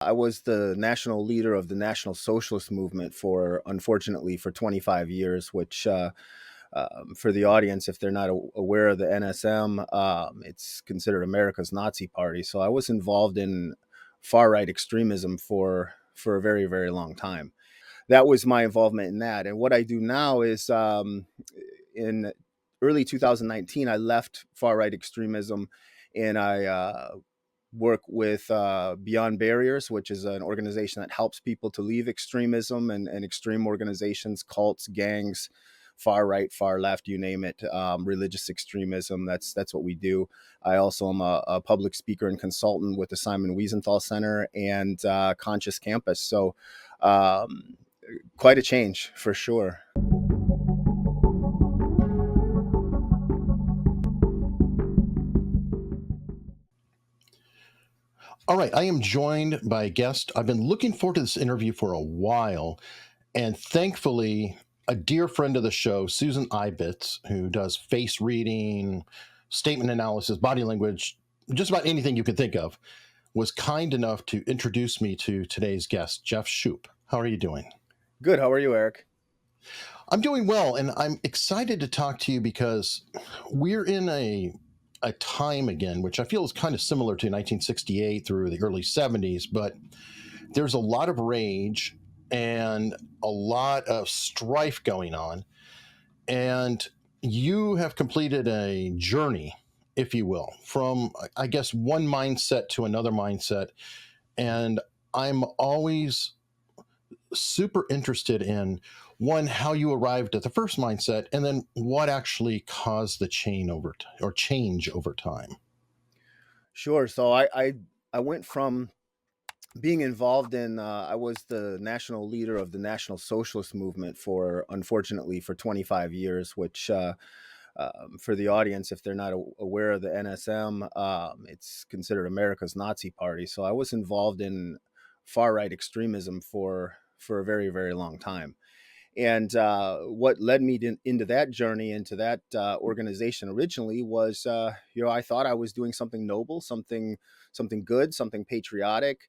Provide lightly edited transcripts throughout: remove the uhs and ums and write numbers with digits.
I was the national leader of the National Socialist Movement unfortunately, for 25 years, which, for the audience, if they're not aware of the NSM, it's considered America's Nazi Party. So I was involved in far right extremism for a very, very long time. That was my involvement in that. And what I do now is, in early 2019, I left far right extremism, and I work with Beyond Barriers, which is an organization that helps people to leave extremism and extreme organizations, cults, gangs, far right, far left, you name it, religious extremism. That's what we do. I also am a public speaker and consultant with the Simon Wiesenthal Center and Conscious Campus. So um, quite a change for sure. All right, I am joined by a guest. I've been looking forward to this interview for a while, and thankfully, a dear friend of the show, Susan Ibitz, who does face reading, statement analysis, body language, just about anything you could think of, was kind enough to introduce me to today's guest, Jeff Schoep. How are you doing? Good. How are you, Eric? I'm doing well, and I'm excited to talk to you because we're in a time again, which I feel is kind of similar to 1968 through the early 70s, but there's a lot of rage and a lot of strife going on. And you have completed a journey, if you will, from, I guess, one mindset to another mindset. And I'm always super interested in one, how you arrived at the first mindset, and then what actually caused the change over time. Sure. So I went from being involved in I was the national leader of the National Socialist Movement unfortunately, for 25 years, which, for the audience, if they're not aware of the NSM, it's considered America's Nazi Party. So I was involved in far right extremism for a very, very long time. And what led me into that journey, into that organization originally, was, I thought I was doing something noble, something good, something patriotic,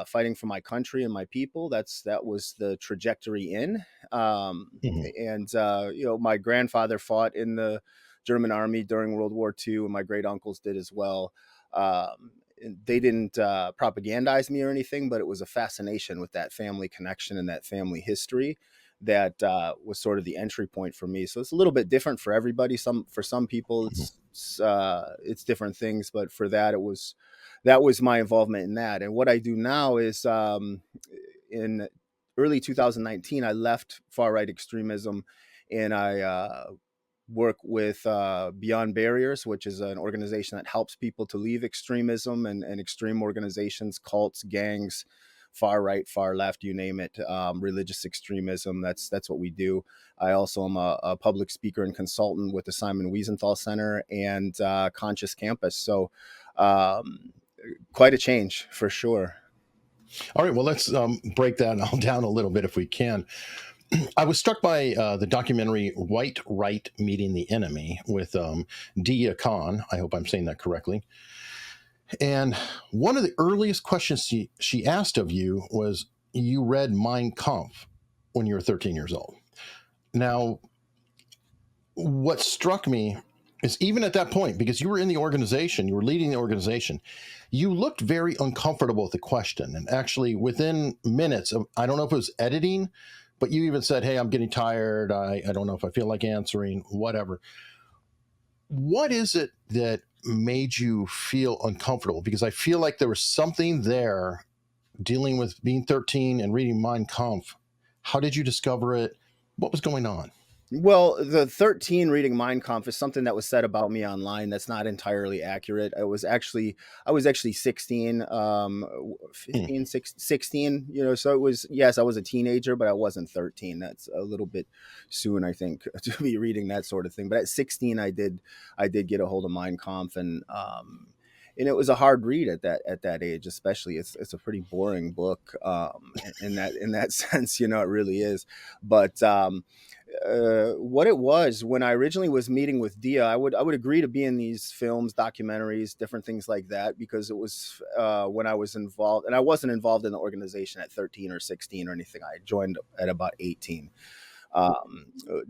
fighting for my country and my people. That was the trajectory in. Um, Mhm. and my grandfather fought in the German army during World War II, and my great uncles did as well. And they didn't propagandize me or anything, but it was a fascination with that family connection and that family history that was sort of the entry point for me. So it's a little bit different for everybody. For some people, Mhm. it's different things, but for that was my involvement in that. And what I do now is, in early 2019, I left far right extremism, and I work with Beyond Barriers, which is an organization that helps people to leave extremism and extreme organizations, cults, gangs, far right, far left, you name it, religious extremism. That's what we do. I also am a public speaker and consultant with the Simon Wiesenthal Center and Conscious Campus. So um, quite a change for sure. All right, well, let's break that all down a little bit if we can. I was struck by the documentary White Right Meeting the Enemy with Dia Khan. I hope I'm saying that correctly. And one of the earliest questions she asked of you was, you read Mein Kampf when you were 13 years old. Now, what struck me is, even at that point, because you were in the organization, you were leading the organization, you looked very uncomfortable with the question. And actually, within minutes of, I don't know if it was editing, but you even said, hey, I'm getting tired. I don't know if I feel like answering, whatever. What is it that made you feel uncomfortable? Because I feel like there was something there dealing with being 13 and reading Mein Kampf. How did you discover it? What was going on? Well, the 13 reading Mein Kampf is something that was said about me online that's not entirely accurate. I was actually 16, Hmm. 15, 16, so it was, yes, I was a teenager, but I wasn't 13. That's a little bit soon, I think, to be reading that sort of thing. But at 16, I did get a hold of Mein Kampf, and and it was a hard read at that age, especially. It's a pretty boring book, in that sense, you know, it really is. But what it was, when I originally was meeting with Dia, I would agree to be in these films, documentaries, different things like that, because it was when I was involved, and I wasn't involved in the organization at 13 or 16 or anything. I joined at about 18.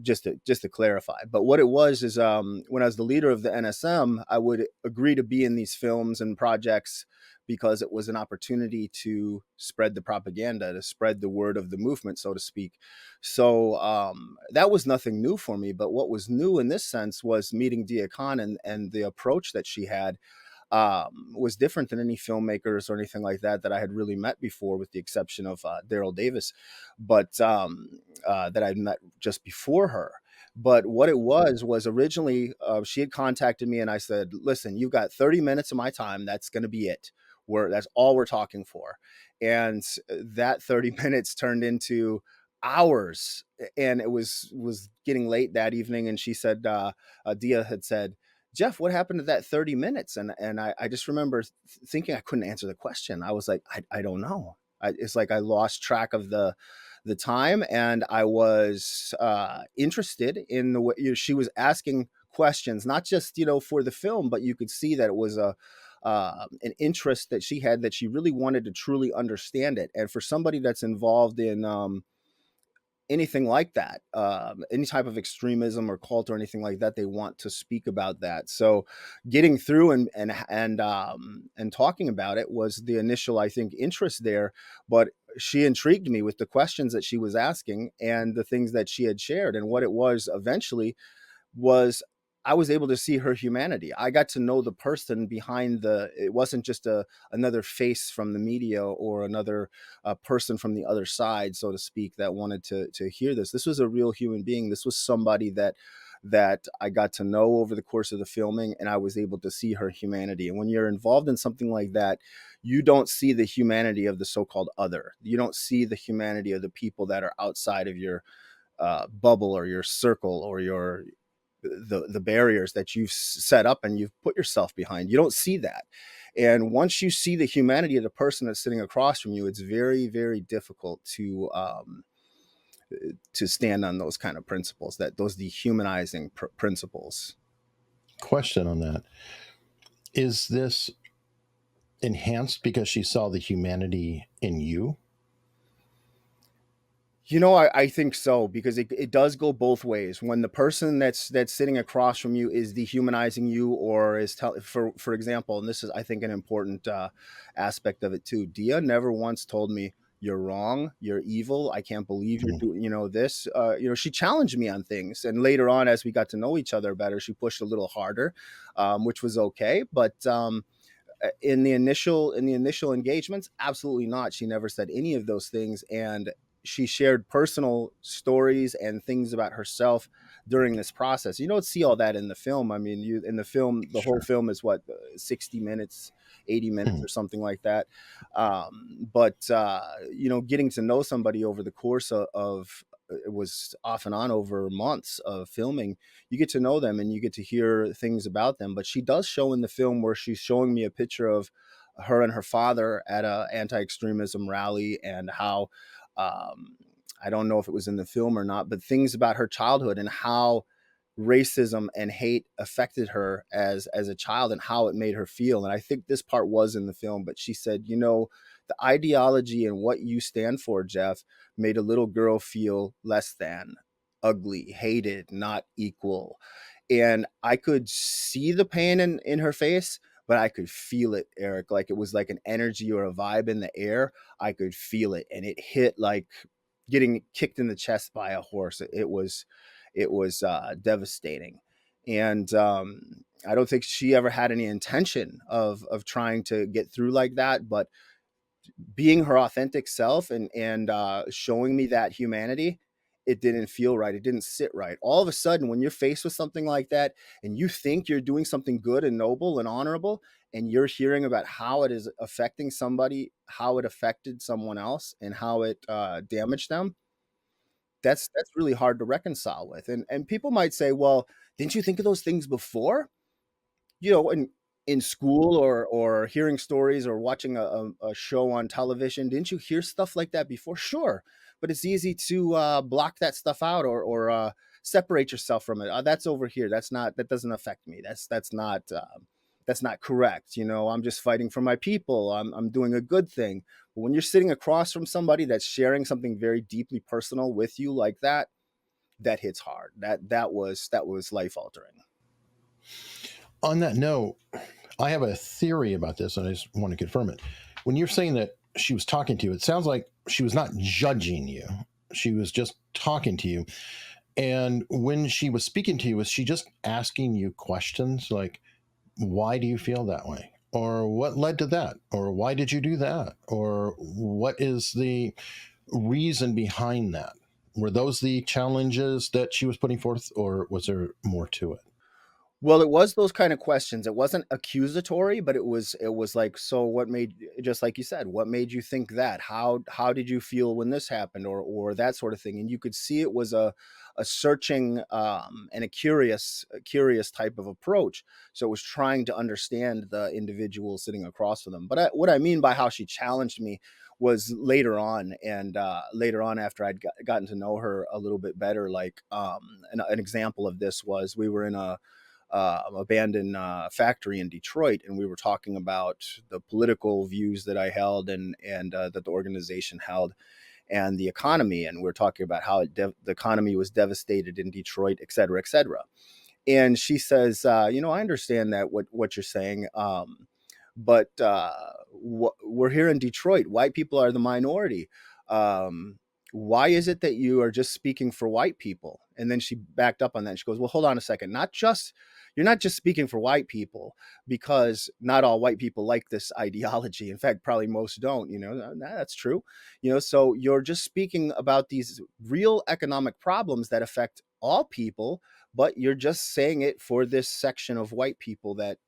Just to clarify. But what it was is, when I was the leader of the NSM, I would agree to be in these films and projects because it was an opportunity to spread the propaganda, to spread the word of the movement, so to speak. So that was nothing new for me. But what was new in this sense was meeting Dia Khan, and the approach that she had was different than any filmmakers or anything like that I had really met before, with the exception of Daryl Davis, but that I'd met just before her. But what it was originally, she had contacted me, and I said, "Listen, you've got 30 minutes of my time. That's going to be it. That's all we're talking for." And that 30 minutes turned into hours, and it was getting late that evening. And she said, Dia had said, "Jeff, what happened to that 30 minutes?" And I just remember thinking I couldn't answer the question. I was like, I don't know. It's like I lost track of the time, and I was interested in the way, you know, she was asking questions, not just, you know, for the film, but you could see that it was a an interest that she had, that she really wanted to truly understand it. And for somebody that's involved in anything like that, any type of extremism or cult or anything like that, they want to speak about that. So getting through and talking about it was the initial, I think, interest there. But she intrigued me with the questions that she was asking and the things that she had shared. And what it was eventually was, I was able to see her humanity. I got to know the person behind it wasn't just another face from the media, or another person from the other side, so to speak, that wanted to hear this. This was a real human being. This was somebody that I got to know over the course of the filming, and I was able to see her humanity. And when you're involved in something like that, you don't see the humanity of the so-called other. You don't see the humanity of the people that are outside of your bubble, or your circle, or the barriers that you've set up and you've put yourself behind. You don't see that. And once you see the humanity of the person that's sitting across from you, it's very, very difficult to stand on those kind of principles, that those dehumanizing principles. Question on that: is this enhanced because she saw the humanity in you? You know, I think so, because it does go both ways. When the person that's sitting across from you is dehumanizing you, or is for example, and this is, I think, an important aspect of it too. Dia never once told me, "You're wrong, you're evil, I can't believe you're Mm. doing, you know, this." You know, she challenged me on things, and later on, as we got to know each other better, she pushed a little harder, which was okay. But in the initial engagements, absolutely not. She never said any of those things, and she shared personal stories and things about herself during this process. You don't see all that in the film. I mean, you in the film, the whole Sure. film is what, 60 minutes, 80 minutes Mm. or something like that. But you know, getting to know somebody over the course of it was off and on over months of filming, you get to know them and you get to hear things about them. But she does show in the film where she's showing me a picture of her and her father at a anti-extremism rally, and how, um, I don't know if it was in the film or not, but things about her childhood and how racism and hate affected her as a child, and how it made her feel. And I think this part was in the film, but she said, "You know, the ideology and what you stand for, Jeff, made a little girl feel less than, ugly, hated, not equal." And I could see the pain in her face, but I could feel it, Eric. Like it was like an energy or a vibe in the air. I could feel it, and it hit like getting kicked in the chest by a horse. It was devastating. And I don't think she ever had any intention of trying to get through like that, but being her authentic self and showing me that humanity, it didn't feel right. It didn't sit right. All of a sudden, when you're faced with something like that, and you think you're doing something good and noble and honorable, and you're hearing about how it is affecting somebody, how it affected someone else, and how it damaged them, that's really hard to reconcile with. And people might say, "Well, didn't you think of those things before?" You know, and in school or hearing stories or watching a show on television? Didn't you hear stuff like that before? Sure, but it's easy to block that stuff out or separate yourself from it. That's over here. That doesn't affect me. That's not correct. You know, I'm just fighting for my people. I'm doing a good thing. But when you're sitting across from somebody that's sharing something very deeply personal with you like that, that hits hard. That was life altering. On that note, I have a theory about this, and I just want to confirm it. When you're saying that she was talking to you, it sounds like she was not judging you. She was just talking to you. And when she was speaking to you, was she just asking you questions like, why do you feel that way? Or what led to that? Or why did you do that? Or what is the reason behind that? Were those the challenges that she was putting forth, or was there more to it? Well, it was those kind of questions. It wasn't accusatory, but it was like, so what made, just like you said, what made you think that? How did you feel when this happened, or that sort of thing? And you could see it was a searching and a curious type of approach. So it was trying to understand the individual sitting across from them. But what I mean by how she challenged me was later on, and later on after gotten to know her a little bit better. Like an example of this was we were in a abandoned factory in Detroit, and we were talking about the political views that I held and that the organization held, and the economy, and we are talking about how the economy was devastated in Detroit, et cetera, et cetera. And she says, I understand that what you're saying, but we're here in Detroit. White people are the minority. Um, why is it that you are just speaking for white people? And then she backed up on that. And she goes, well, hold on a second. You're not just speaking for white people, because not all white people like this ideology. In fact, probably most don't. That's true. So you're just speaking about these real economic problems that affect all people, but you're just saying it for this section of white people that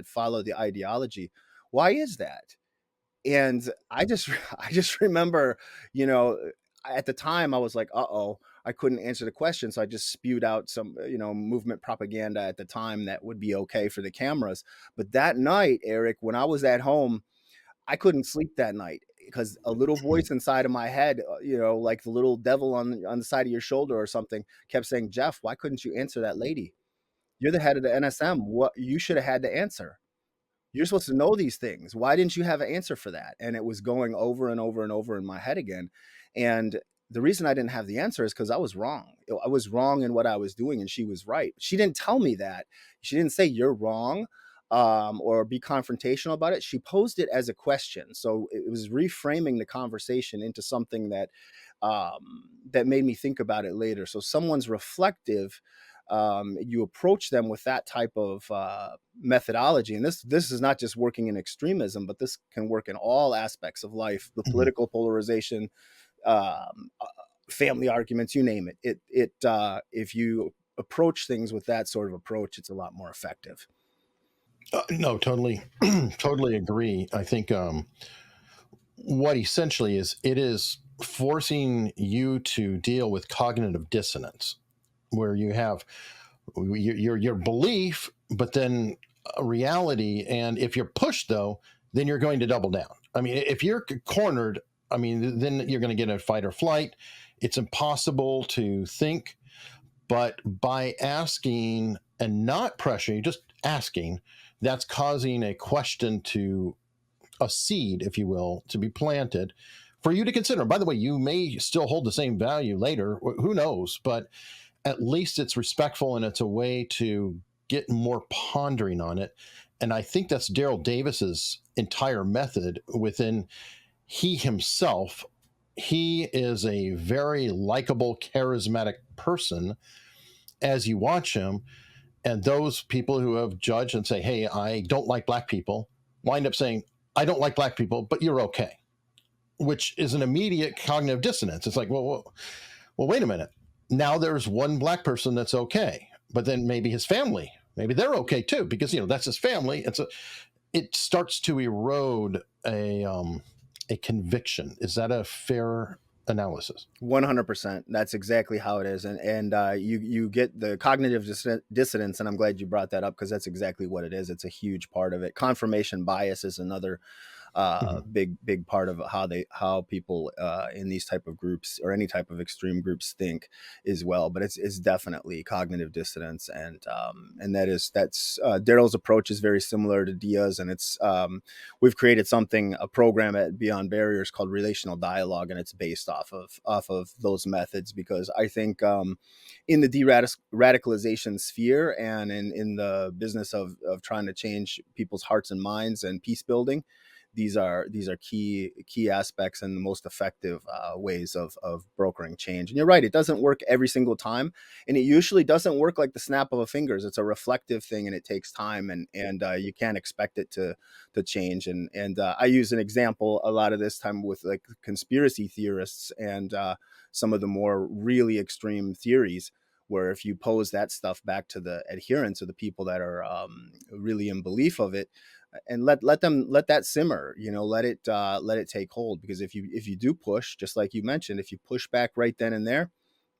follow the ideology. Why is that? And I just remember, you know, at the time I was like, uh-oh, I couldn't answer the question. So I just spewed out some, movement propaganda at the time that would be okay for the cameras. But that night, Eric, when I was at home, I couldn't sleep that night because a little voice inside of my head, like the little devil on the side of your shoulder or something, kept saying, Jeff, why couldn't you answer that lady? You're the head of the NSM. What you should have had to answer. You're supposed to know these things. Why didn't you have an answer for that? And it was going over and over and over in my head again. And the reason I didn't have the answer is because I was wrong. I was wrong in what I was doing, and she was right. She didn't tell me that. She didn't say you're wrong, or be confrontational about it. She posed it as a question, so it was reframing the conversation into something that made me think about it later. So someone's reflective. You approach them with that type of methodology, and this is not just working in extremism, but this can work in all aspects of life: the Mhm. political polarization, family arguments, you name it. If you approach things with that sort of approach, it's a lot more effective. No, totally, totally agree. I think what essentially is it is forcing you to deal with cognitive dissonance, where you have your belief, but then a reality. And if you're pushed, though, then you're going to double down. I mean, if you're cornered, I mean, then you're going to get a fight or flight. It's impossible to think. But by asking and not pressuring, just asking, that's causing a question to a seed, if you will, to be planted for you to consider. By the way, you may still hold the same value later. Who knows? But at least it's respectful and it's a way to get more pondering on it. And I think that's Daryl Davis's entire method within he himself. He is a very likable, charismatic person as you watch him. And those people who have judged and say, hey, I don't like black people, wind up saying, I don't like black people, but you're okay, which is an immediate cognitive dissonance. It's like, well, wait a minute. Now there's one black person that's okay, but then maybe his family, maybe they're okay too, because that's his family. It starts to erode a conviction. Is that a fair? analysis. 100%. That's exactly how it is, and you get the cognitive dissonance, and I'm glad you brought that up because that's exactly what it is. It's a huge part of it. Confirmation bias is another Mhm. big part of how people in these type of groups or any type of extreme groups think as well. But it's definitely cognitive dissonance, and that's Daryl's approach is very similar to Dia's, and it's we've created a program at Beyond Barriers called Relational Dialogue, and it's based off of those methods because I think in the de-radicalization sphere and in the business of trying to change people's hearts and minds and peace building, these are key aspects and the most effective ways of brokering change. And you're right, it doesn't work every single time, and it usually doesn't work like the snap of a fingers. It's a reflective thing, and it takes time, and you can't expect it to change. And I use an example a lot of this time with like conspiracy theorists and some of the more really extreme theories, where if you pose that stuff back to the adherents or the people that are really in belief of it, and let that simmer, let it take hold, because if you do push, just like you mentioned, if you push back right then and there,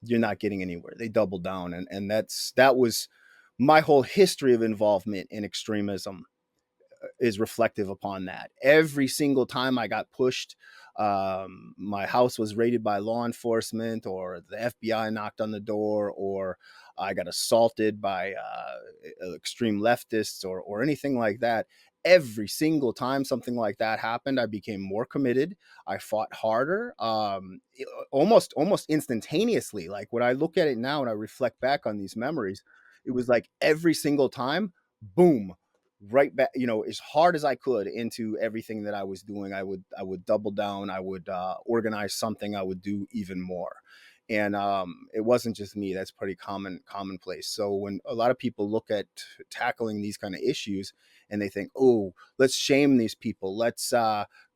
you're not getting anywhere. They double down, and that was my whole history of involvement in extremism is reflective upon that. Every single time I got pushed, my house was raided by law enforcement, or the FBI knocked on the door, or I got assaulted by extreme leftists, or anything like that. Every single time something like that happened, I became more committed. I fought harder, almost instantaneously. Like when I look at it now and I reflect back on these memories, it was like every single time, boom, right back, as hard as I could into everything that I was doing. I would double down. I would organize something. I would do even more. And it wasn't just me. That's pretty commonplace. So when a lot of people look at tackling these kind of issues and they think, oh, let's shame these people, let's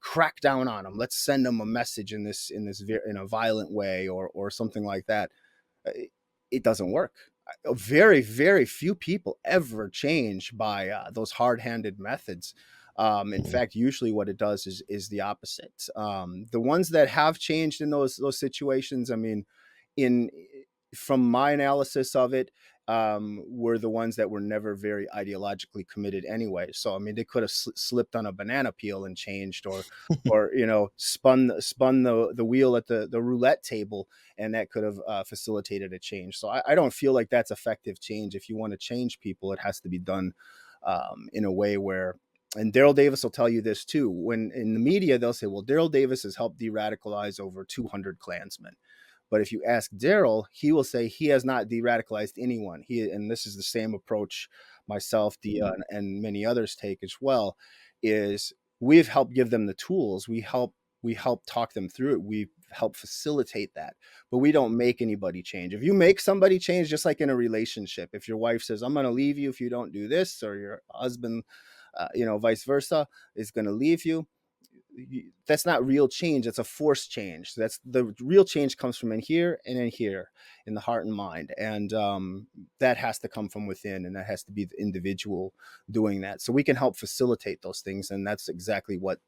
crack down on them, let's send them a message in a violent way, or something like that, it doesn't work. Very, very few people ever change by those hard-handed methods. In Mhm. fact, usually what it does is the opposite. The ones that have changed in those situations, I mean, in from my analysis of it, were the ones that were never very ideologically committed anyway. So I mean, they could have slipped on a banana peel and changed, or spun the wheel at the roulette table, and that could have facilitated a change. So I don't feel like that's effective change. If you want to change people, it has to be done in a way where, and Daryl Davis will tell you this too. When in the media, they'll say, well, Daryl Davis has helped de-radicalize over 200 Klansmen. But if you ask Daryl, he will say he has not de-radicalized anyone. And this is the same approach myself, Dia, and many others take as well, is we've helped give them the tools. We help talk them through it. We help facilitate that, but we don't make anybody change. If you make somebody change, just like in a relationship, if your wife says, I'm going to leave you if you don't do this, or your husband, vice versa, is going to leave you, that's not real change. That's a forced change. That's the real change comes from in here and in here, in the heart and mind, and that has to come from within, and that has to be the individual doing that. So we can help facilitate those things, and that's exactly what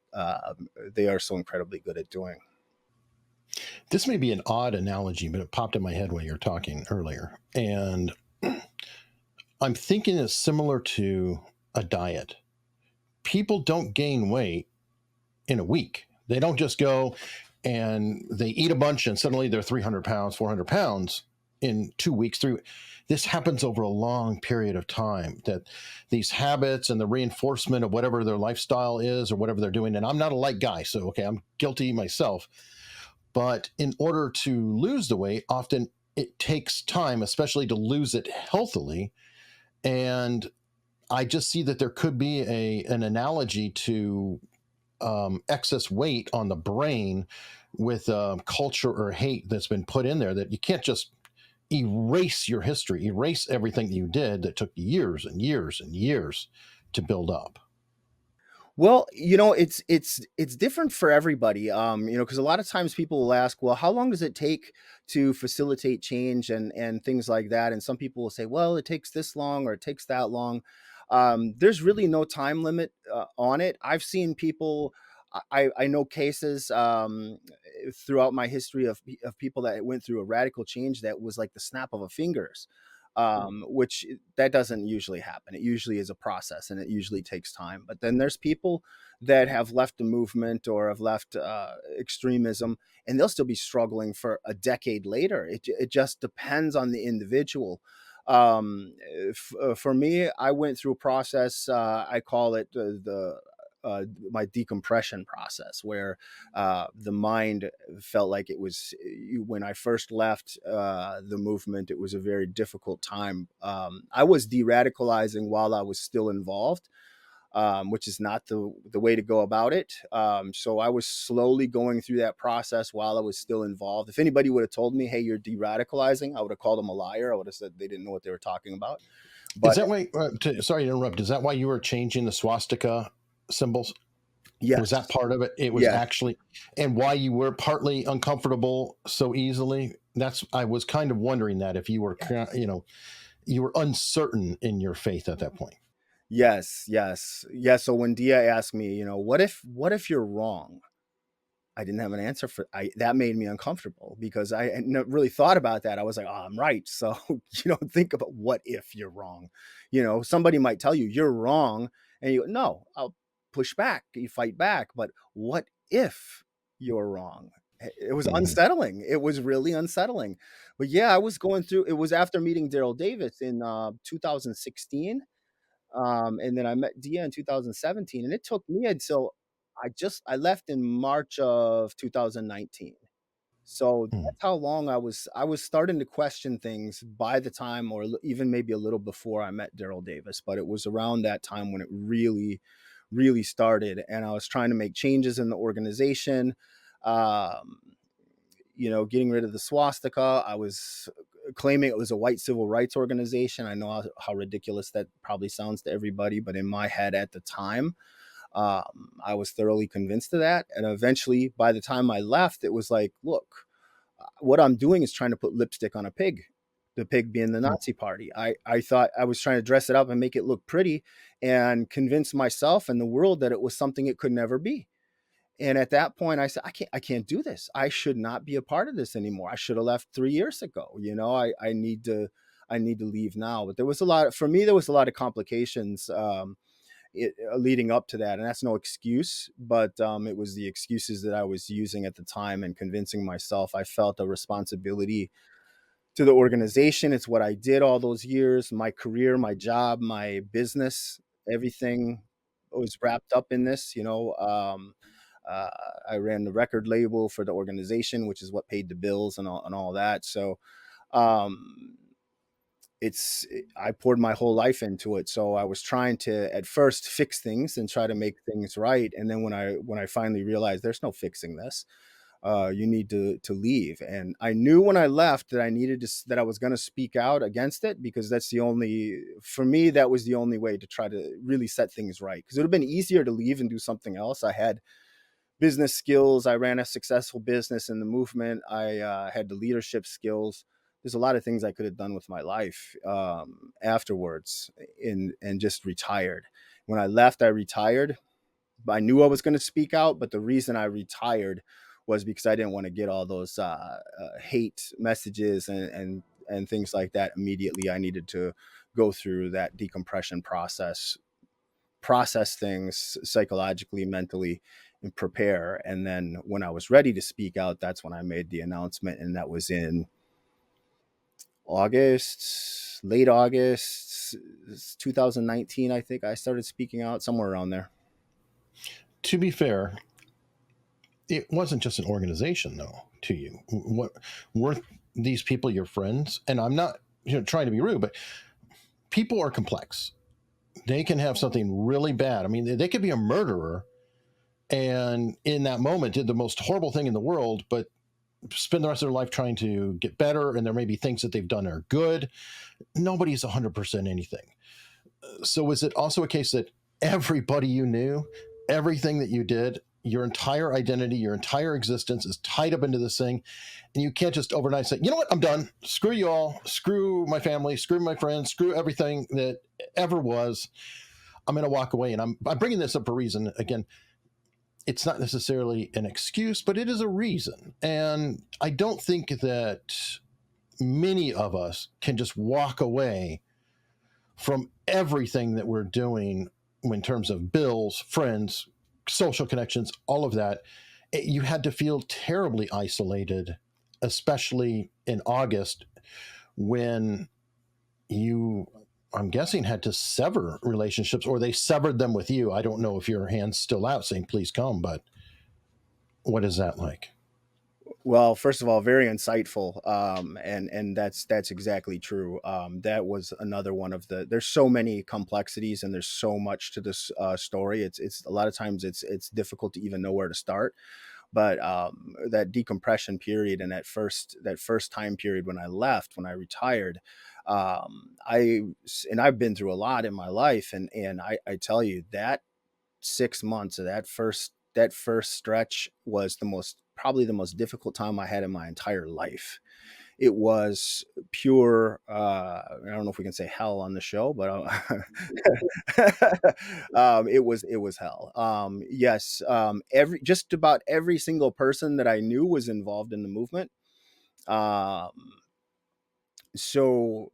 they are so incredibly good at doing. This may be an odd analogy, but it popped in my head while you were talking earlier. And I'm thinking it's similar to a diet. People don't gain weight in a week. They don't just go and they eat a bunch and suddenly they're 300 pounds, 400 pounds in 2 weeks. This happens over a long period of time, that these habits and the reinforcement of whatever their lifestyle is or whatever they're doing. And I'm not a light guy, so okay, I'm guilty myself. But in order to lose the weight, often it takes time, especially to lose it healthily. And I just see that there could be an analogy to excess weight on the brain with culture or hate that's been put in there, that you can't just erase your history, erase everything you did that took years and years and years to build up. Well, it's different for everybody. Because a lot of times people will ask, well, how long does it take to facilitate change and things like that? And some people will say, well, it takes this long or it takes that long. There's really no time limit on it. I've seen people. I know cases. throughout my history of people that went through a radical change that was like the snap of a fingers, which that doesn't usually happen. It usually is a process, and it usually takes time. But then there's people that have left the movement or have left extremism, and they'll still be struggling for a decade later. It just depends on the individual. For me, I went through a process. I call it my decompression process, where the mind felt like it was, when I first left the movement, it was a very difficult time. I was de-radicalizing while I was still involved, which is not the way to go about it. So I was slowly going through that process while I was still involved. If anybody would have told me, "Hey, you're de-radicalizing," I would have called them a liar. I would have said they didn't know what they were talking about. Is But that why? Sorry to interrupt. Is that why you were changing the swastika symbols? Was that yes, part of it? It was yes, actually, and why you were partly uncomfortable so easily. That's I was kind of wondering that if you were, you were uncertain in your faith at that point. yes, yes, yes. So when Dia asked me, what if you're wrong? I didn't have an answer for that made me uncomfortable because I had not really thought about that. I was like, "Oh, I'm right." So, think about what if you're wrong. Somebody might tell you you're wrong and you go, "No, I'll push back." You fight back, but what if you're wrong? It was Hmm. unsettling. It was really unsettling. But yeah, I was going through it was after meeting Daryl Davis in 2016, and then I met Dia in 2017, and it took me until I left in March of 2019. So Hmm. that's how long I was starting to question things by the time, or even maybe a little before I met Daryl Davis, but it was around that time when it really, really started, and I was trying to make changes in the organization. Um, getting rid of the swastika. I was claiming it was a white civil rights organization. I know how ridiculous that probably sounds to everybody, but in my head at the time, I was thoroughly convinced of that. And eventually, by the time I left, it was like, look, what I'm doing is trying to put lipstick on a pig. The pig being the Nazi party. I thought I was trying to dress it up and make it look pretty and convince myself and the world that it was something it could never be. And at that point, I said, I can't do this. I should not be a part of this anymore. I should have left 3 years ago. I need to leave now. But for me, there was a lot of complications leading up to that. And that's no excuse, but it was the excuses that I was using at the time and convincing myself. I felt a responsibility to the organization. It's what I did all those years, my career, my job, my business, everything was wrapped up in this. Uh, I ran the record label for the organization, which is what paid the bills and all that. So um, it's I poured my whole life into it. So I was trying to at first fix things and try to make things right. And then when I finally realized there's no fixing this, you need to leave. And I knew when I left that I was going to speak out against it, because for me, that was the only way to try to really set things right. Because it would have been easier to leave and do something else. I had business skills. I ran a successful business in the movement. I had the leadership skills. There's a lot of things I could have done with my life afterwards, and just retired. When I left, I retired. I knew I was going to speak out, but the reason I retired was because I didn't want to get all those hate messages and things like that immediately. I needed to go through that decompression process things psychologically, mentally, and prepare. And then when I was ready to speak out, that's when I made the announcement, and that was in late August 2019. I think I started speaking out somewhere around there. To be fair, it wasn't just an organization, though. To you, what were these people your friends? And I'm not, trying to be rude, but people are complex. They can have something really bad. I mean, they could be a murderer, and in that moment did the most horrible thing in the world, but spend the rest of their life trying to get better. And there may be things that they've done are good. Nobody's 100% anything. So is it also a case that everybody you knew, everything that you did, your entire identity, your entire existence is tied up into this thing, and you can't just overnight say, you know what, I'm done. Screw you all. Screw my family. Screw my friends. Screw everything that ever was. I'm going to walk away. And I'm bringing this up for a reason. Again, it's not necessarily an excuse, but it is a reason. And I don't think that many of us can just walk away from everything that we're doing in terms of bills, friends, social connections, all of that. You had to feel terribly isolated, especially in August when you, I'm guessing, had to sever relationships, or they severed them with you. I don't know if your hand's still out saying, please come, but what is that like? Well, first of all, very insightful, and that's exactly true. That was another one of the. There's so many complexities, and there's so much to this story. It's a lot of times it's difficult to even know where to start. But that decompression period and that first time period when I left, when I retired, I and I've been through a lot in my life, and I tell you that 6 months of that first stretch was probably the most difficult time I had in my entire life. It was pure, I don't know if we can say hell on the show, but it was hell. Yes, every just about every single person that I knew was involved in the movement. Um, so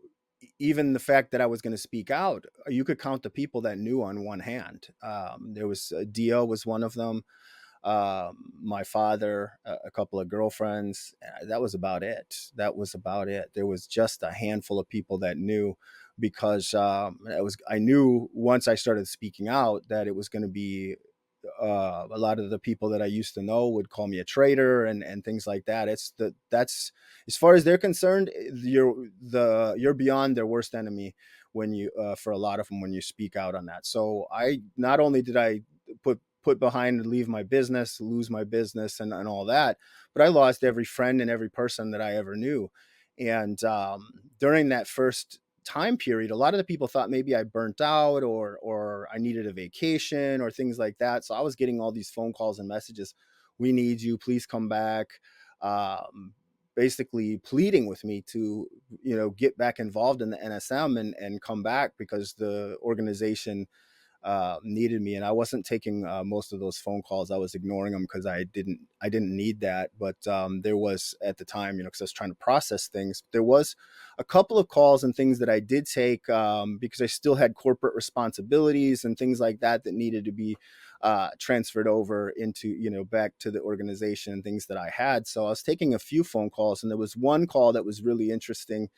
even the fact that I was going to speak out, you could count the people that knew on one hand. There was Dio was one of them. My father, a couple of girlfriends. That was about it. That was about it. There was just a handful of people that knew, because I knew once I started speaking out that it was going to be a lot of the people that I used to know would call me a traitor and things like that. That's as far as they're concerned, you're beyond their worst enemy when you for a lot of them when you speak out on that. So I not only did I put behind and leave my business, lose my business and all that, but I lost every friend and every person that I ever knew. And during that first time period, a lot of the people thought maybe I burnt out or I needed a vacation or things like that. So I was getting all these phone calls and messages. We need you. Please come back. Um, Basically pleading with me to, get back involved in the NSM and come back because the organization needed me, and I wasn't taking most of those phone calls. I was ignoring them because I didn't need that. But there was at the time, because I was trying to process things. There was a couple of calls and things that I did take because I still had corporate responsibilities and things like that needed to be transferred over into back to the organization and things that I had. So I was taking a few phone calls, and there was one call that was really interesting.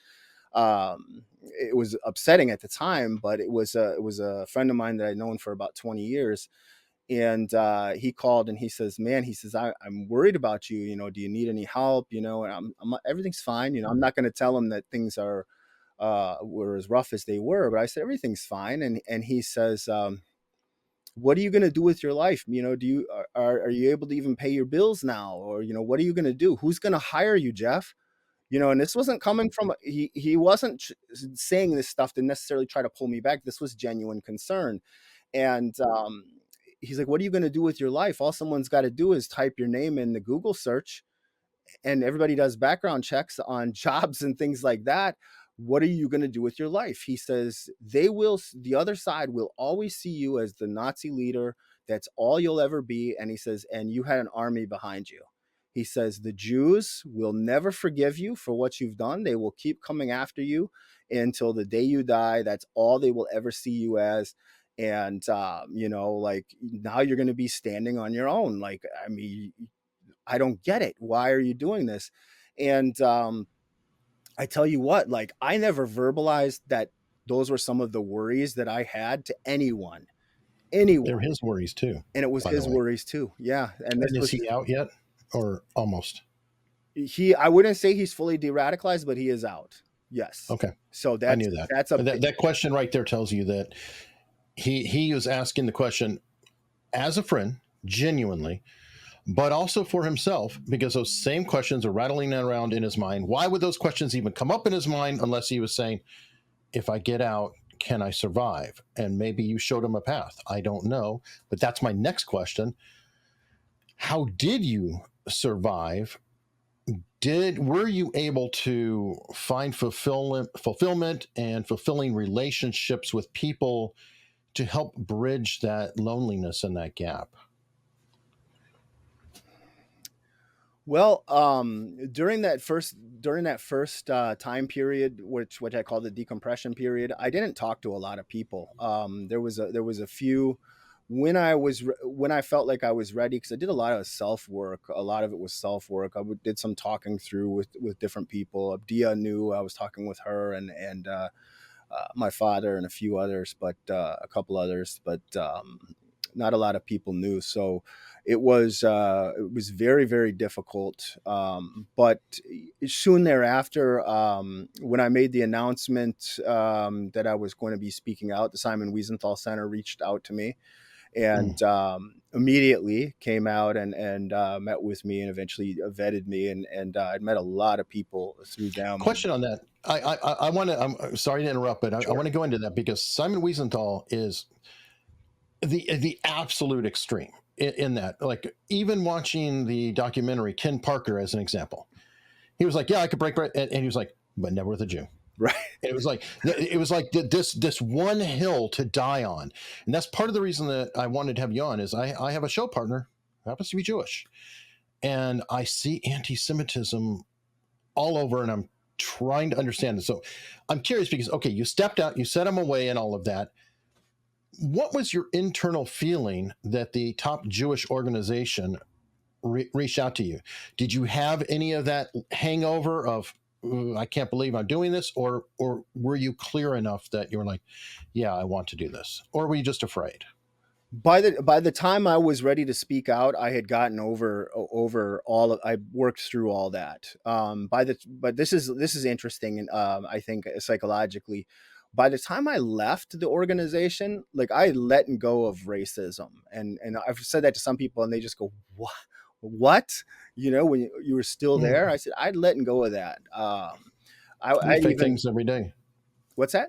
It was upsetting at the time, but it was a friend of mine that I'd known for about 20 years. And he called and he says, man, he says, I'm worried about you. Do you need any help? And everything's fine. I'm not going to tell him that things were as rough as they were, but I said, everything's fine. And he says, what are you going to do with your life? Do you, are you able to even pay your bills now? Or, what are you going to do? Who's going to hire you, Jeff? And this wasn't coming from he wasn't saying this stuff to necessarily try to pull me back. This was genuine concern. And he's like, what are you going to do with your life? All someone's got to do is type your name in the Google search, and everybody does background checks on jobs and things like that. What are you going to do with your life? He says, the other side will always see you as the Nazi leader. That's all you'll ever be. And he says, and you had an army behind you. He says, the Jews will never forgive you for what you've done. They will keep coming after you until the day you die. That's all they will ever see you as. And, like now you're going to be standing on your own. Like, I mean, I don't get it. Why are you doing this? And I tell you what, like I never verbalized that those were some of the worries that I had to They're anyone. his worries too, And it was by the his way. worries too. Yeah. And this And is was he out yet, or almost? I wouldn't say he's fully de-radicalized, but he is out. Yes. Okay, So I that's knew that. that's a That big. that question right there tells you that he was asking the question as a friend, genuinely, but also for himself, because those same questions are rattling around in his mind. Why would those questions even come up in his mind unless he was saying, if I get out, can I survive? And maybe you showed him a path. I don't know. But that's my next question. How did you survive? Were you able to find fulfillment and fulfilling relationships with people to help bridge that loneliness and that gap? Well, during that first time period, which I call the decompression period, I didn't talk to a lot of people. There was a few when I felt like I was ready, because I did a lot of self work. A lot of it was self work. Did some talking through with different people. Dia knew I was talking with her, and my father and a few others, but a couple others, but not a lot of people knew. So it was very very difficult. But soon thereafter, when I made the announcement that I was going to be speaking out, the Simon Wiesenthal Center reached out to me Mm. and immediately came out and met with me and eventually vetted me and I'd met a lot of people through them. And Question on that. I want to. I'm sorry to interrupt, but I sure. want to go into that because Simon Wiesenthal is the absolute extreme in that. Like even watching the documentary Ken Parker as an example, he was like, "Yeah, I could break bread," and he was like, "But never with a Jew." Right. It was like this one hill to die on, and that's part of the reason that I wanted to have you on. Is I have a show partner who happens to be Jewish, and I see anti-Semitism all over, and I'm trying to understand it. So I'm curious because okay, you stepped out, you set him away, and all of that. What was your internal feeling that the top Jewish organization reached out to you? Did you have any of that hangover of I can't believe I'm doing this, or were you clear enough that you were like, yeah, I want to do this, or were you just afraid? By the time I was ready to speak out, I had gotten over all of, I worked through all that. But this is interesting, and I think psychologically, by the time I left the organization, like I had let go of racism, and I've said that to some people, and they just go, "What? What?" You know, when you were still there, Mm. I said I'd let go of that. We I fake even things every day. what's that?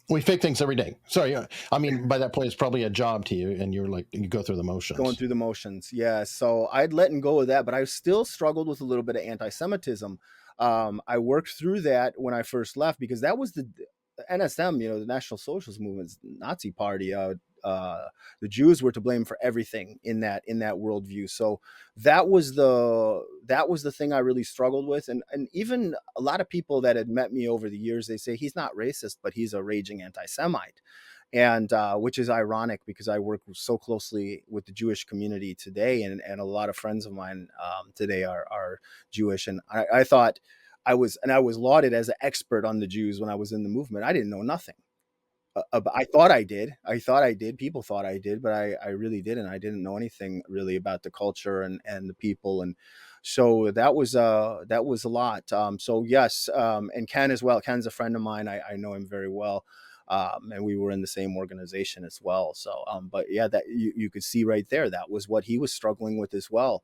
We fake things every day. Sorry, I mean by that point, it's probably a job to you, and you're like you go through the Going motions. through the motions. Yeah. So I'd let go of that, but I still struggled with a little bit of anti Semitism. I worked through that when I first left because that was the NSM, you know, the National Socialist Movement's Nazi party. The Jews were to blame for everything in that worldview. So that was the thing I really struggled with, and even a lot of people that had met me over the years, they say he's not racist, but he's a raging anti-Semite, and which is ironic because I work so closely with the Jewish community today, and a lot of friends of mine today are Jewish, and I thought I was lauded as an expert on the Jews when I was in the movement. I didn't know nothing. I thought I did. I thought I did. People thought I did, but I really didn't. I didn't know anything really about the culture and the people, and so that was a lot. So yes, and Ken as well. Ken's a friend of mine. I know him very well, and we were in the same organization as well. So, but yeah, that you could see right there that was what he was struggling with as well.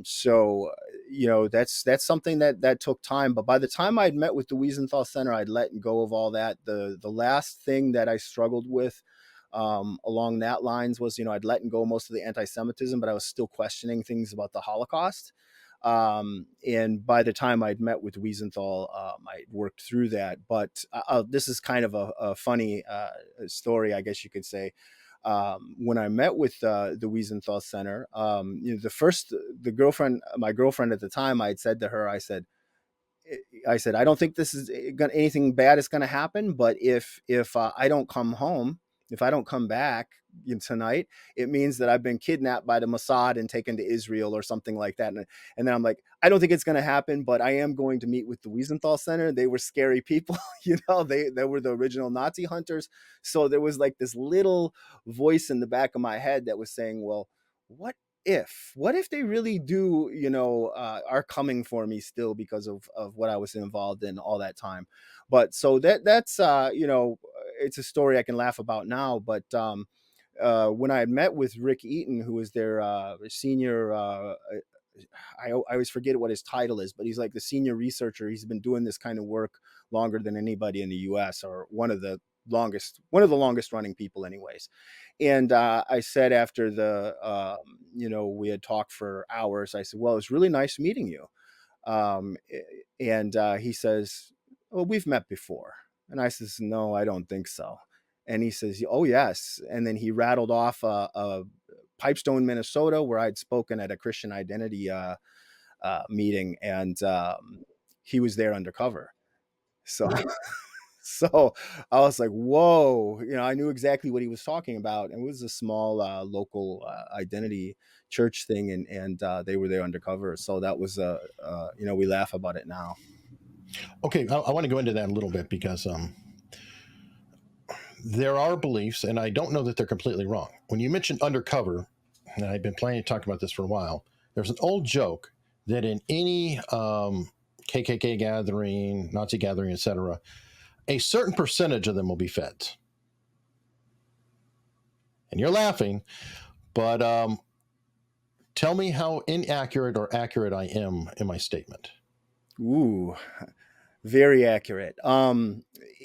So you know that's something that took time, but by the time I'd met with the Wiesenthal Center, I'd let go of all that. The last thing that I struggled with along that lines was, you know, I'd let go most of the anti-Semitism, but I was still questioning things about the Holocaust. And by the time I'd met with Wiesenthal, I worked through that. But this is kind of a funny story, I guess you could say. When I met with the Wiesenthal Center, you know, the girlfriend, my girlfriend at the time, I had said to her, I said, I don't think this is anything bad is going to happen, but if I don't come home, if I don't come back tonight, it means that I've been kidnapped by the Mossad and taken to Israel or something like that. And then I'm like, I don't think it's going to happen, but I am going to meet with the Wiesenthal Center. They were scary people, you know, they were the original Nazi hunters. So there was like this little voice in the back of my head that was saying, well, what what if they really do, you know, are coming for me still because of what I was involved in all that time. But so that's you know, it's a story I can laugh about now, but when I had met with Rick Eaton, who was their senior I always forget what his title is, but he's like the senior researcher. He's been doing this kind of work longer than anybody in the US, or one of the longest running people anyways. And I said after the you know, we had talked for hours, I said, well, it's really nice meeting you. um, and he says, well, we've met before. And I says, no, I don't think so. And he says, oh yes. And then he rattled off Pipestone, Minnesota, where I'd spoken at a Christian Identity meeting, and he was there undercover. So so I was like, whoa, I knew exactly what he was talking about. And it was a small local identity church thing, and they were there undercover. So that was we laugh about it now. Okay, I want to go into that a little bit because there are beliefs, and I don't know that they're completely wrong. When you mentioned undercover, and I've been planning to talk about this for a while, there's an old joke that in any KKK gathering, Nazi gathering, etc., a certain percentage of them will be feds. And you're laughing, but tell me how inaccurate or accurate I am in my statement. Ooh, very accurate.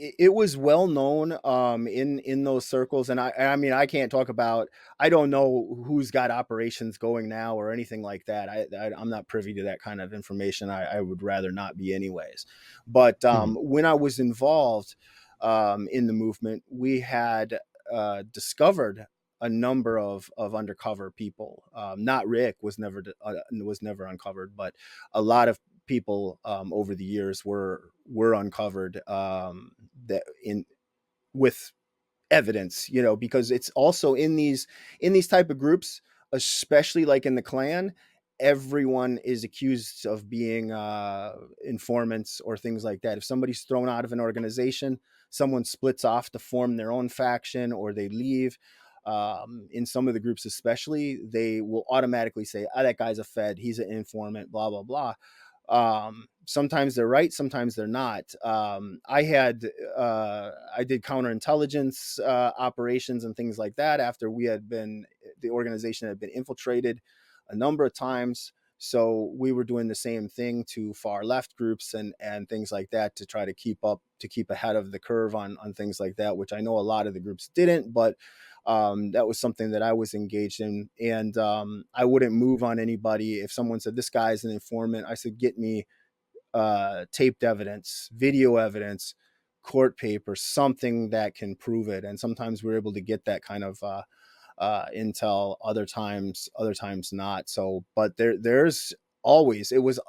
It was well known in those circles, and I mean, I can't talk about. I don't know who's got operations going now or anything like that. I'm not privy to that kind of information. I would rather not be, anyways. But Mhm. when I was involved in the movement, we had discovered a number of undercover people. Not Rick was never uncovered, but a lot of people over the years were uncovered that in with evidence, because it's also in these type of groups, especially like in the Klan, everyone is accused of being informants or things like that. If somebody's thrown out of an organization, someone splits off to form their own faction, or they leave. In some of the groups, especially, they will automatically say, that guy's a Fed, he's an informant, blah blah blah. Sometimes they're right, sometimes they're not. I did counterintelligence operations and things like that after the organization had been infiltrated a number of times. So we were doing the same thing to far left groups and things like that, to try to keep ahead of the curve on things like that, which I know a lot of the groups didn't, but that was something that I was engaged in. And I wouldn't move on anybody. If someone said, this guy's an informant, I said, get me taped evidence, video evidence, court paper, something that can prove it. And sometimes we're able to get that kind of intel, other times not. So, but there's always, it was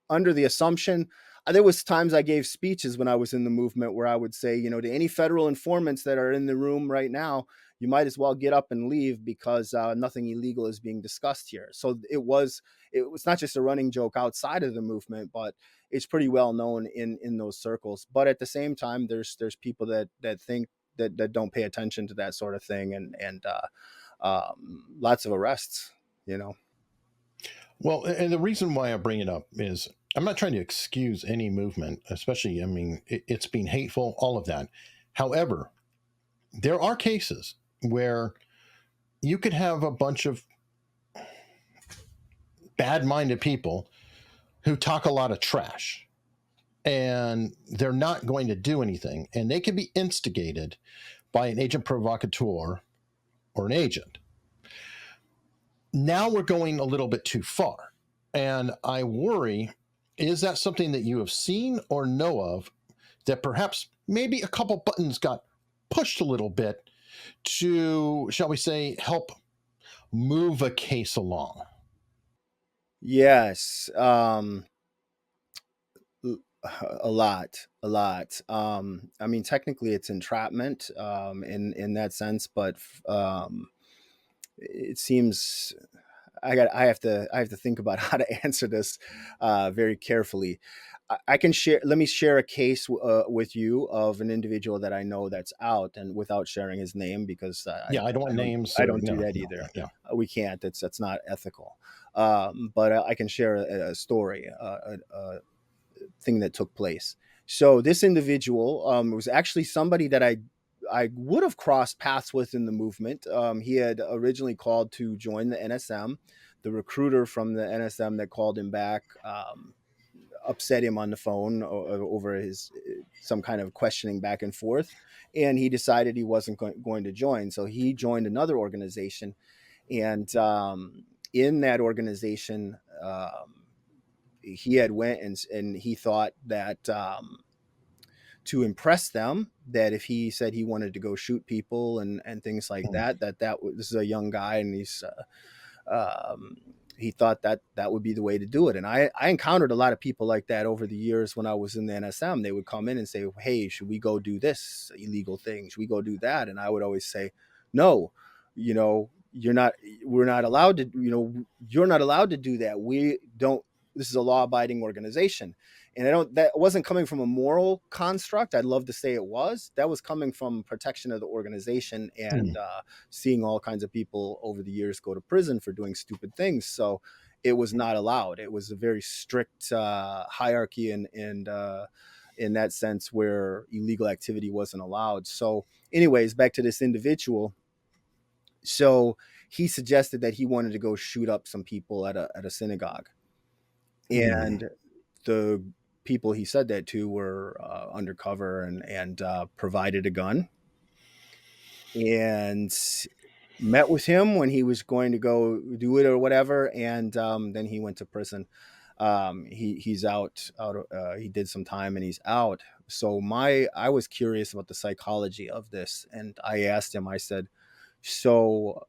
under the assumption. There was times I gave speeches when I was in the movement where I would say, to any federal informants that are in the room right now, you might as well get up and leave, because nothing illegal is being discussed here. So it was not just a running joke outside of the movement, but it's pretty well known in those circles. But at the same time, there's people that think that don't pay attention to that sort of thing, and lots of arrests, you know. Well, and the reason why I bring it up is I'm not trying to excuse any movement, especially, I mean, it's being hateful, all of that. However, there are cases where you could have a bunch of bad minded people who talk a lot of trash and they're not going to do anything. And they can be instigated by an agent provocateur or an agent. Now we're going a little bit too far. And I worry, is that something that you have seen or know of, that perhaps maybe a couple buttons got pushed a little bit to, shall we say, help move a case along? Yes, a lot. I mean, technically, it's entrapment in that sense, but it seems I have to think about how to answer this very carefully. I can share. Let me share a case with you of an individual that I know that's out, and without sharing his name, because Yeah, I don't I want don't names I or don't do no, that no, either. yeah. We can't. That's not ethical. But I can share a story, a thing that took place. So this individual was actually somebody that I would have crossed paths with in the movement. He had originally called to join the NSM. The recruiter from the NSM that called him back upset him on the phone over his some kind of questioning back and forth, and he decided he wasn't going to join. So he joined another organization, and in that organization, he had went and he thought that to impress them, that if he said he wanted to go shoot people and things like Mm. that, this is a young guy, and he's he thought that that would be the way to do it. And I encountered a lot of people like that over the years when I was in the NSM. They would come in and say, hey, should we go do this illegal thing? Should we go do that? And I would always say, no, you know, we're not allowed to, you're not allowed to do that. We don't, this is a law abiding organization. And that wasn't coming from a moral construct. I'd love to say it was. That was coming from protection of the organization and Mm. seeing all kinds of people over the years go to prison for doing stupid things. So it was not allowed. It was a very strict hierarchy and in that sense where illegal activity wasn't allowed. So anyways, back to this individual. So he suggested that he wanted to go shoot up some people at a synagogue. Mm. And the people he said that to were undercover and provided a gun and met with him when he was going to go do it or whatever. And then he went to prison. He's out. He did some time and he's out. So I was curious about the psychology of this, and I asked him. I said, so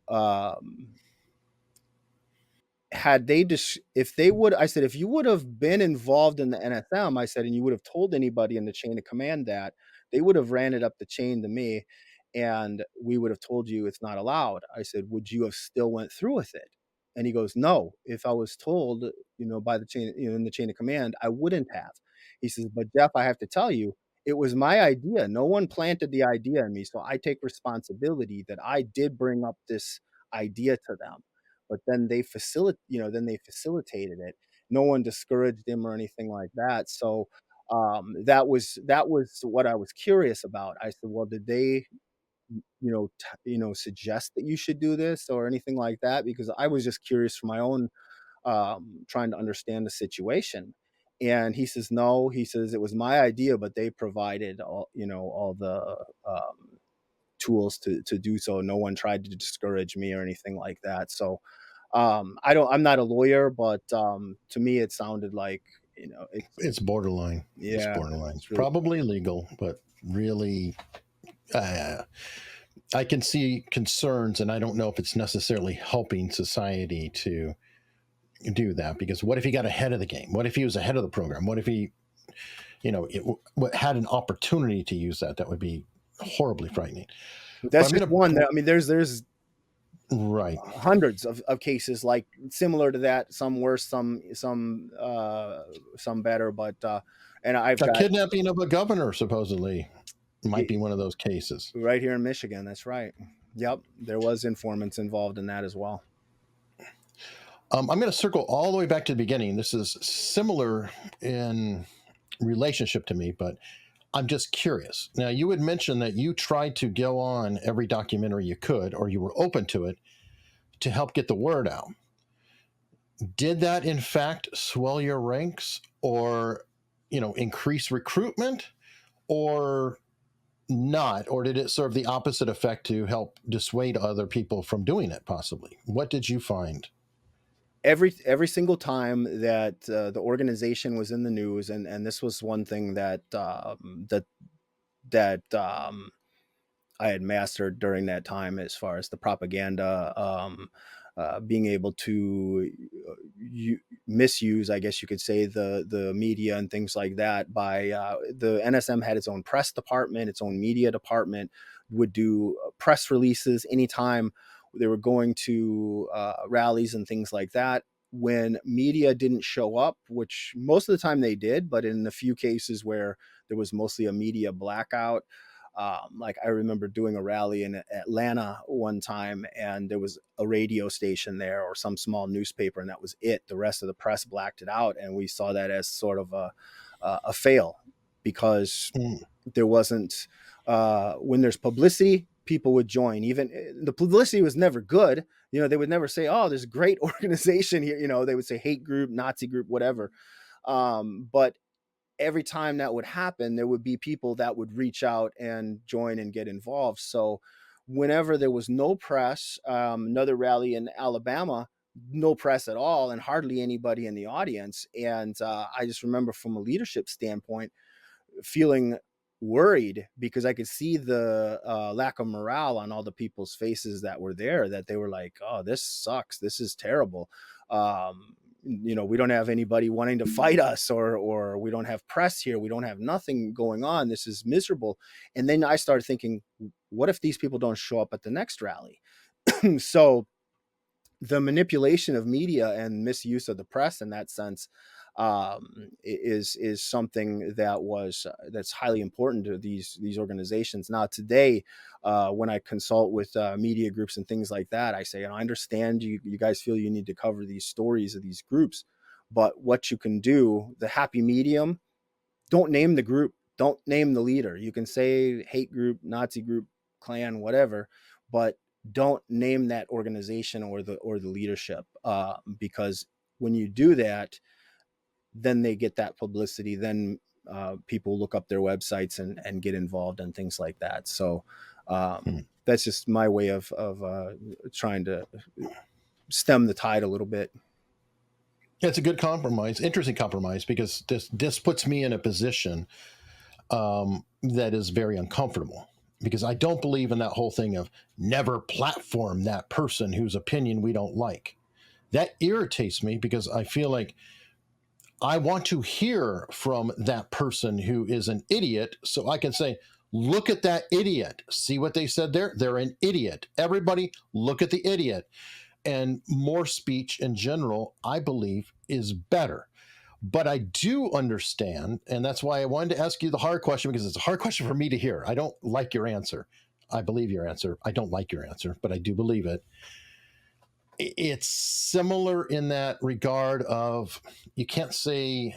had they just if they would I said, if you would have been involved in the NSM, I said, and you would have told anybody in the chain of command that, they would have ran it up the chain to me and we would have told you it's not allowed. I said, would you have still went through with it? And he goes, no, if I was told, by the chain, in the chain of command, I wouldn't have. He says, but Jeff, I have to tell you, it was my idea. No one planted the idea in me. So I take responsibility that I did bring up this idea to them, but then they facilitated it. No one discouraged him or anything like that. So that was what I was curious about. I said, well, did they suggest that you should do this or anything like that? Because I was just curious for my own trying to understand the situation. And he says, no, he says it was my idea, but they provided all the tools to do so. No one tried to discourage me or anything like that. So I'm not a lawyer, but to me it sounded like, it's It's borderline. It's yeah, borderline. it's really Probably legal, but really, uh, I can see concerns, and I don't know if it's necessarily helping society to do that. Because what if he got ahead of the game? What if he was ahead of the program? What if he, had an opportunity to use that? That would be horribly frightening. But that's I'm just going one. to, I mean, there's right. hundreds of cases like similar to that. Some worse, some better. But and I've A got kidnapping of a governor supposedly might y- be one of those cases. right here in Michigan. That's right. Yep, there was informants involved in that as well. I'm going to circle all the way back to the beginning. This is similar in relationship to me, but I'm just curious. Now, you had mentioned that you tried to go on every documentary you could, or you were open to it, to help get the word out. Did that, in fact, swell your ranks, or increase recruitment, or not? Or did it serve the opposite effect to help dissuade other people from doing it? Possibly. What did you find? Every single time that the organization was in the news, and this was one thing that I had mastered during that time, as far as the propaganda, being able to misuse, I guess you could say, the media and things like that. By the NSM had its own press department, its own media department, would do press releases anytime they were going to rallies and things like that. When media didn't show up, which most of the time they did, but in a few cases where there was mostly a media blackout, like I remember doing a rally in Atlanta one time, and there was a radio station there or some small newspaper, and that was it. The rest of the press blacked it out, and we saw that as sort of a fail, because Mm. there wasn't when there's publicity, people would join. Even the publicity was never good. They would never say, "Oh, there's a great organization here." They would say hate group, Nazi group, whatever. But every time that would happen, there would be people that would reach out and join and get involved. So whenever there was no press, another rally in Alabama, no press at all, and hardly anybody in the audience. And I just remember, from a leadership standpoint, feeling worried because I could see the lack of morale on all the people's faces that were there, that they were like, oh, this sucks. This is terrible. We don't have anybody wanting to fight us, or we don't have press here. We don't have nothing going on. This is miserable. And then I started thinking, what if these people don't show up at the next rally? So the manipulation of media and misuse of the press in that sense is something that's highly important to these organizations. Now today, when I consult with media groups and things like that, I say, I understand you guys feel you need to cover these stories of these groups, but what you can do, the happy medium, don't name the group, don't name the leader. You can say hate group, Nazi group, Klan, whatever, but don't name that organization or the leadership, because when you do that, then they get that publicity. Then people look up their websites and get involved and things like that. So that's just my way of trying to stem the tide a little bit. Yeah, it's a good compromise, interesting compromise, because this puts me in a position that is very uncomfortable, because I don't believe in that whole thing of never platform that person whose opinion we don't like. That irritates me because I feel like I want to hear from that person who is an idiot so I can say, look at that idiot. See what they said there? They're an idiot. Everybody, look at the idiot. And more speech in general, I believe, is better. But I do understand, and that's why I wanted to ask you the hard question, because it's a hard question for me to hear. I don't like your answer. I believe your answer. I don't like your answer, but I do believe it. It's similar in that regard of, you can't say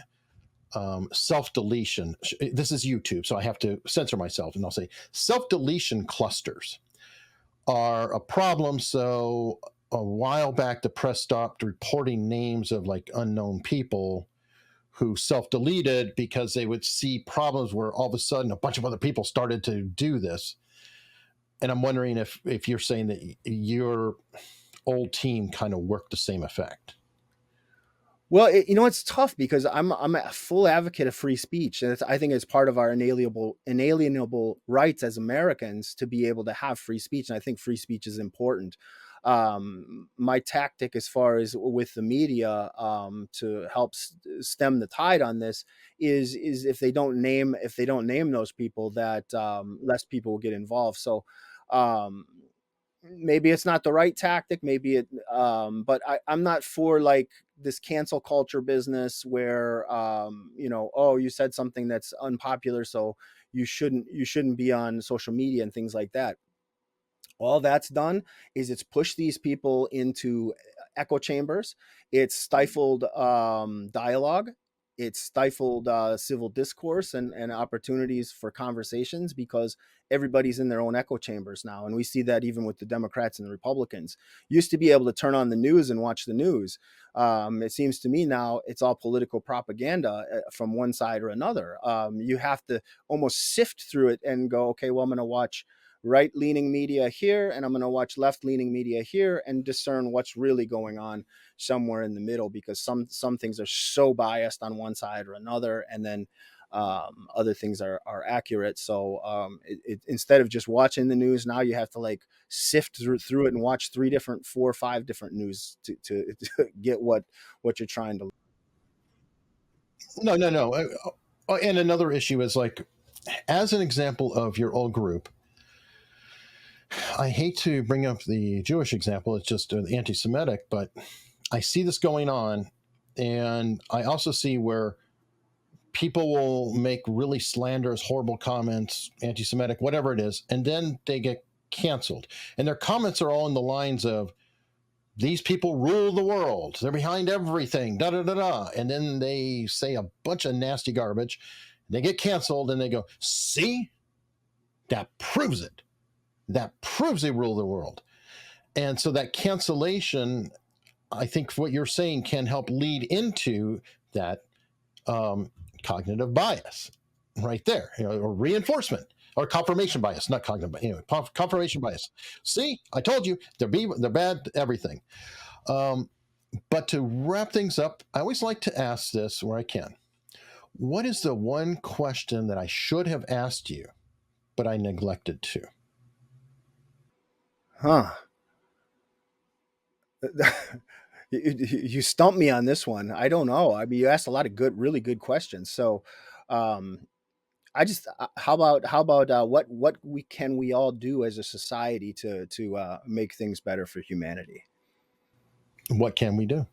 self-deletion. This is YouTube, so I have to censor myself, and I'll say self-deletion clusters are a problem. So a while back, the press stopped reporting names of like unknown people who self-deleted because they would see problems where all of a sudden a bunch of other people started to do this. And I'm wondering if you're saying that your old team kind of worked the same effect. Well, it's tough because I'm a full advocate of free speech, and I think it's part of our inalienable rights as Americans to be able to have free speech, and I think free speech is important. My tactic, as far as with the media, to help stem the tide on this, is if they don't name those people, that less people will get involved. So. Maybe it's not the right tactic, but I'm not for like this cancel culture business where oh, you said something that's unpopular, so you shouldn't be on social media and things like that. All that's done is it's pushed these people into echo chambers. It's stifled dialogue. It's stifled civil discourse and opportunities for conversations, because everybody's in their own echo chambers now. And we see that even with the Democrats and the Republicans. Used to be able to turn on the news and watch the news. It seems to me now it's all political propaganda from one side or another. You have to almost sift through it and go, okay, well, I'm going to watch right-leaning media here, and I'm going to watch left-leaning media here, and discern what's really going on somewhere in the middle, because some things are so biased on one side or another, and then other things are accurate. So instead of just watching the news, now you have to like sift through it and watch 4 or 5 different news to get what you're trying to. No. And another issue is, like, as an example of your old group, I hate to bring up the Jewish example, it's just anti-Semitic, but I see this going on. And I also see where people will make really slanderous, horrible comments, anti-Semitic, whatever it is, and then they get canceled. And their comments are all in the lines of, these people rule the world, they're behind everything, da da da da. And then they say a bunch of nasty garbage. They get canceled, and they go, see, that proves it. That proves they rule the world. And so that cancellation, I think what you're saying, can help lead into that cognitive bias right there, or reinforcement or confirmation bias, not cognitive, confirmation bias. See, I told you, they're bad, everything. But to wrap things up, I always like to ask this where I can. What is the one question that I should have asked you, but I neglected to? Huh. You stumped me on this one. I don't know. I mean, you asked a lot of good, really good questions. So, um, I just how about what we all do as a society to make things better for humanity? What can we do?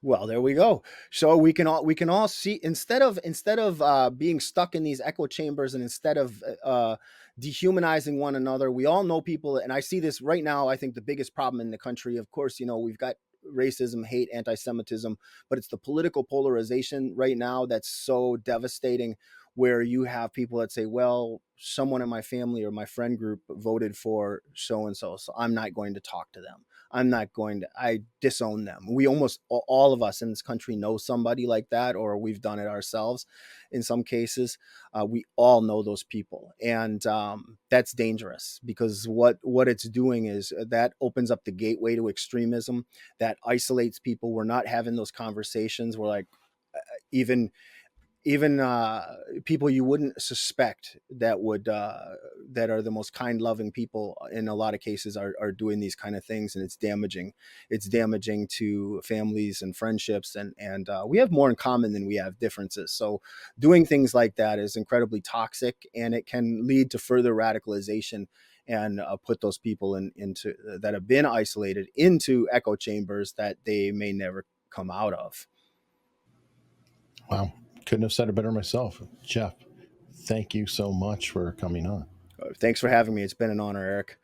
Well, there we go. So we can all see, instead of being stuck in these echo chambers, and instead of dehumanizing one another, we all know people, and I see this right now. I think the biggest problem in the country, of course, we've got racism, hate, anti-Semitism, but it's the political polarization right now that's so devastating. Where you have people that say, "Well, someone in my family or my friend group voted for so and so, so I'm not going to talk to them. I disown them." We almost all of us in this country know somebody like that, or we've done it ourselves in some cases. We all know those people. And that's dangerous, because what it's doing is that opens up the gateway to extremism, that isolates people. We're not having those conversations. We're like, even people you wouldn't suspect that are the most kind, loving people in a lot of cases are doing these kind of things, and it's damaging to families and friendships, and we have more in common than we have differences. So doing things like that is incredibly toxic, and it can lead to further radicalization, and put those people into that have been isolated into echo chambers that they may never come out of. Wow. Couldn't have said it better myself. Jeff, thank you so much for coming on. Thanks for having me. It's been an honor, Eric.